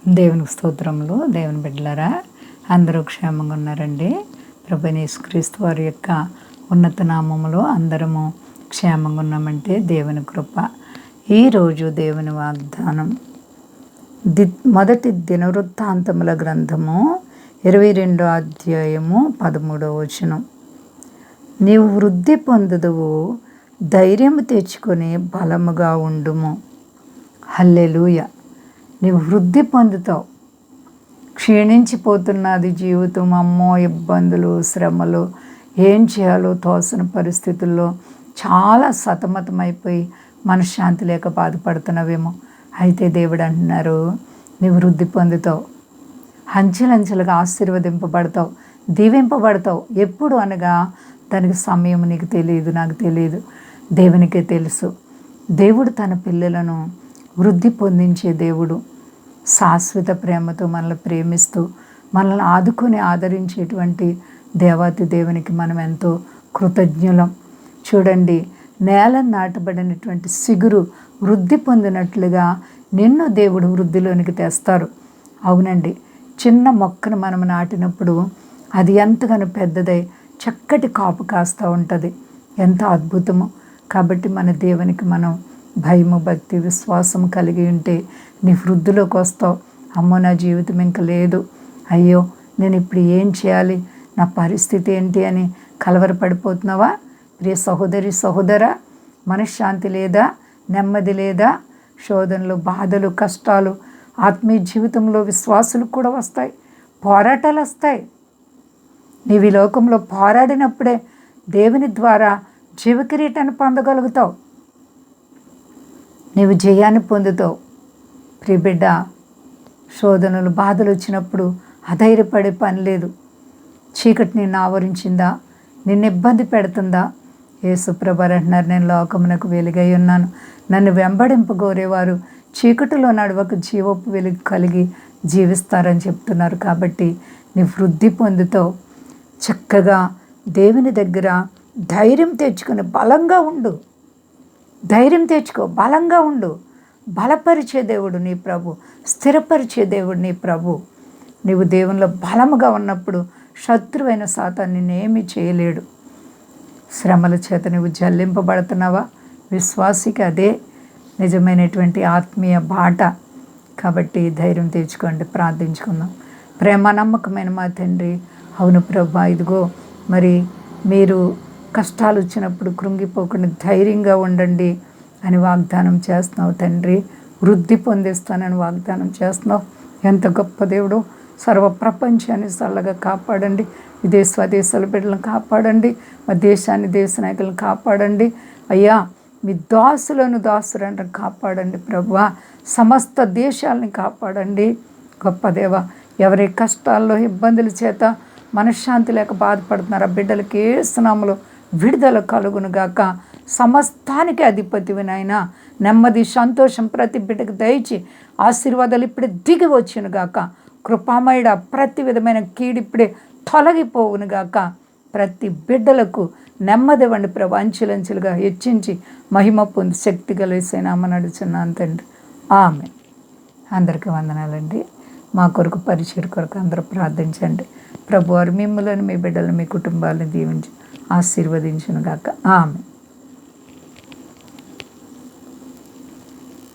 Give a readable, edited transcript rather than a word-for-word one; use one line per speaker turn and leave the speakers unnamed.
దేవునికి స్తోత్రములు. దేవుని బిడ్డలారా, అందరూ క్షేమంగా ఉన్నారండి. ప్రభువైన యేసుక్రీస్తు వారి యొక్క ఉన్నత నామములో అందరము క్షేమంగా ఉన్నామంటే దేవుని కృప. ఈరోజు దేవుని వాగ్దానం మొదటి దినవృత్తాంతముల గ్రంథము 22వ అధ్యాయము 13వ వచనం. నీవు వృద్ధి పొందుదువు, ధైర్యము తెచ్చుకొని బలముగా ఉండుము. హల్లెలూయా. నీవు వృద్ధి పొందుతావు. క్షీణించిపోతున్నది జీవితం. అమ్మో, ఇబ్బందులు, శ్రమలు, ఏం చేయాలో తోసని పరిస్థితుల్లో చాలా సతమతమైపోయి మనశ్శాంతి లేక బాధపడుతున్నావేమో. అయితే దేవుడు అంటున్నారు, నీవు వృద్ధి పొందుతావు, అంచెలంచెలుగా ఆశీర్వదింపబడతావు, దీవింపబడతావు. ఎప్పుడు అనగా దానికి సమయం నీకు తెలియదు, నాకు తెలియదు, దేవునికే తెలుసు. దేవుడు తన పిల్లలను వృద్ధి పొందించే దేవుడు. శాశ్వత ప్రేమతో మనల్ని ప్రేమిస్తూ మనల్ని ఆదుకొని ఆదరించేటువంటి దేవాతి దేవునికి మనం ఎంతో కృతజ్ఞులం. చూడండి, నేల నాటబడినటువంటి సిగురు వృద్ధి పొందినట్లుగా నిన్ను దేవుడు వృద్ధిలోనికి తెస్తారు. అవునండి, చిన్న మొక్కను మనం నాటినప్పుడు అది ఎంతగానో పెద్దదై చక్కటి కాపు కాస్తూ ఉంటుంది. ఎంత అద్భుతము. కాబట్టి మన దేవునికి మనం భయము, భక్తి, విశ్వాసం కలిగి ఉంటే నీ వృద్ధిలోకి వస్తావు. అమ్మో, నా జీవితం ఇంకా లేదు, అయ్యో నేను ఇప్పుడు ఏం చేయాలి, నా పరిస్థితి ఏంటి అని కలవరపడిపోతున్నావా? ప్రియ సహోదరి, సహోదరా, మనశ్శాంతి లేదా, నెమ్మది లేదా, శోధనలు, బాధలు, కష్టాలు, ఆత్మీయ జీవితంలో విశ్వాసులు కూడా వస్తాయి, పోరాటాలు వస్తాయి. నీవు ఈ లోకంలో పోరాడినప్పుడే దేవుని ద్వారా జీవకిరీటాన్ని పొందగలుగుతావు. నీవు జయాన్ని పొందుతావు. ప్రియబిడ్డ, శోధనలు, బాధలు వచ్చినప్పుడు అధైర్యపడే పని లేదు. చీకటి నిన్ను ఆవరించిందా, నిన్ను ఇబ్బంది పెడుతుందా? యేసుప్రభు అంటున్నారు, నేను లోకమునకు వెలుగై ఉన్నాను, నన్ను వెంబడింపగోరేవారు చీకటిలో నడవక జీవపు వెలుగు కలిగి జీవిస్తారని చెప్తున్నారు. కాబట్టి నీ వృద్ధి పొందుతావు. చక్కగా దేవుని దగ్గర ధైర్యం తెచ్చుకొని బలంగా ఉండు. ధైర్యం తెచ్చుకో, బలంగా ఉండు. బలపరిచే దేవుడు నీ ప్రభు, స్థిరపరిచే దేవుడు నీ ప్రభు. నీవు దేవునిలో బలముగా ఉన్నప్పుడు శత్రువైన సాతాను నిన్నేమీ చేయలేడు. శ్రమల చేత నువ్వు జల్లింపబడుతున్నావా? విశ్వాసికి అదే నిజమైనటువంటి ఆత్మీయ బాట. కాబట్టి ధైర్యం తెచ్చుకోండి. ప్రార్థించుకుందాం. ప్రేమ నమ్మకమైన మా తండ్రి, అవును ప్రభా, ఇదిగో మరి మీరు కష్టాలు వచ్చినప్పుడు కృంగిపోకుండా ధైర్యంగా ఉండండి అని వాగ్దానం చేస్తున్నావు తండ్రి. వృద్ధి పొందిస్తానని వాగ్దానం చేస్తున్నావు. ఎంత గొప్ప దేవుడు. సర్వ ప్రపంచాన్ని చల్లగా కాపాడండి. విదేశ స్వదేశాల బిడ్డలను కాపాడండి. మా దేశాన్ని, దేశ నాయకులను కాపాడండి. అయ్యా, మీ దాసులను కాపాడండి ప్రభువా. సమస్త దేశాలని కాపాడండి. గొప్ప దేవ, ఎవరి కష్టాల్లో, ఇబ్బందుల చేత మనశ్శాంతి లేక బాధపడుతున్నారు, ఆ బిడ్డలకి యేసు నామములో విడుదల కలుగును గాక. సమస్తానికి అధిపతివి నాయనా. నెమ్మది, సంతోషం ప్రతి బిడ్డకు దయచి ఆశీర్వాదాలు ఇప్పుడే దిగి వచ్చును గాక. కృపామయుడ, ప్రతి విధమైన కీడిప్పుడే తొలగిపోవును గాక. ప్రతి బిడ్డలకు నెమ్మది ఇవ్వండి ప్రభు. అంచెలంచెలుగా హెచ్చించి మహిమ పొంది శక్తి కలిసేనామని నడుచున్నాను తండ్రి. ఆమె. అందరికీ వందనాలండి. మా కొరకు, పరిచయం కొరకు అందరూ ప్రార్థించండి. ప్రభువారు మిమ్మల్ని, మీ బిడ్డలను, మీ కుటుంబాలను దీవించి ఆశీర్వదించును గాక. ఆమె.